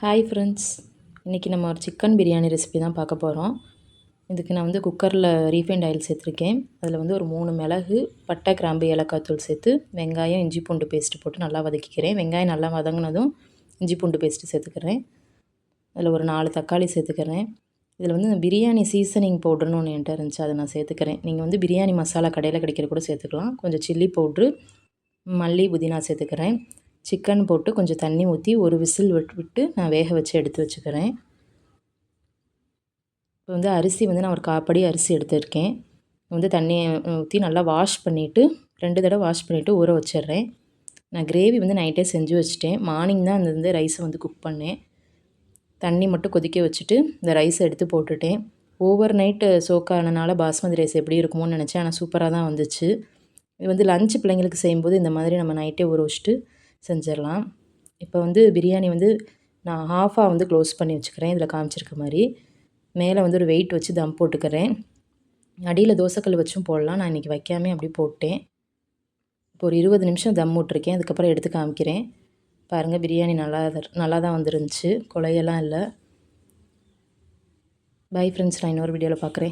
Hi friends, இன்றைக்கி நம்ம ஒரு சிக்கன் பிரியாணி ரெசிபி தான் பார்க்க போகிறோம். இதுக்கு நான் குக்கரில் ரீஃபைண்ட் ஆயில் சேர்த்துருக்கேன். அதில் ஒரு 3 மிளகு, பட்டை, கிராம்பு, ஏலக்காய் தூள் சேர்த்து வெங்காயம், இஞ்சி பூண்டு பேஸ்ட்டு போட்டு நல்லா வதக்கிக்கிறேன். வெங்காயம் நல்லா வதங்கினதும் இஞ்சி பூண்டு பேஸ்ட்டு சேர்த்துக்கிறேன். அதில் ஒரு 4 தக்காளி சேர்த்துக்கிறேன். இதில் பிரியாணி சீசனிங் பவுடர்னு ஒன்று என்கிட்ட இருந்துச்சு, அதை நான் சேர்த்துக்கிறேன். நீங்கள் பிரியாணி மசாலா கடையில் கிடைக்கிற கூட சேர்த்துக்கலாம். கொஞ்சம் சில்லி பவுட்ரு, மல்லி, புதினா சேர்த்துக்கிறேன். சிக்கன் போட்டு கொஞ்சம் தண்ணி ஊற்றி ஒரு விசில் விட்டு நான் வேக வச்சு எடுத்து வச்சுக்கிறேன். இப்போ அரிசி நான் ஒரு காப்படி அரிசி எடுத்துருக்கேன். தண்ணியை ஊற்றி நல்லா வாஷ் பண்ணிவிட்டு 2 தடவை வாஷ் பண்ணிவிட்டு ஊற வச்சிடுறேன். நான் கிரேவி நைட்டே செஞ்சு வச்சுட்டேன். மார்னிங் தான் அந்த ரைஸை குக் பண்ணேன். தண்ணி மட்டும் கொதிக்க வச்சுட்டு இந்த ரைஸை எடுத்து போட்டுட்டேன். ஓவர் நைட்டு சோக்கானனால பாஸ்மதி ரைஸ் எப்படி இருக்குமோன்னு நினச்சேன். ஆனால் சூப்பராக தான் வந்துச்சு. இது லஞ்ச் பிள்ளைங்களுக்கு செய்யும்போது இந்த மாதிரி நம்ம நைட்டே ஊற வச்சுட்டு செஞ்சிடலாம். இப்போ பிரியாணி நான் ஹாஃபாக க்ளோஸ் பண்ணி வச்சுக்கிறேன். இதில் காமிச்சிருக்க மாதிரி மேலே ஒரு வெயிட் வச்சு தம் போட்டுக்கிறேன். அடியில் தோசைக்கல் வச்சும் போடலாம். நான் இன்றைக்கி வைக்காமே அப்படி போட்டேன். இப்போ ஒரு 20 நிமிஷம் தம் விட்டுருக்கேன். அதுக்கப்புறம் எடுத்து காமிக்கிறேன். பாருங்கள், பிரியாணி நல்லா தான் வந்துருந்துச்சு, குழையெல்லாம் இல்லை. பை ஃப்ரெண்ட்ஸ், நான் இன்னொரு வீடியோவில் பார்க்குறேன்.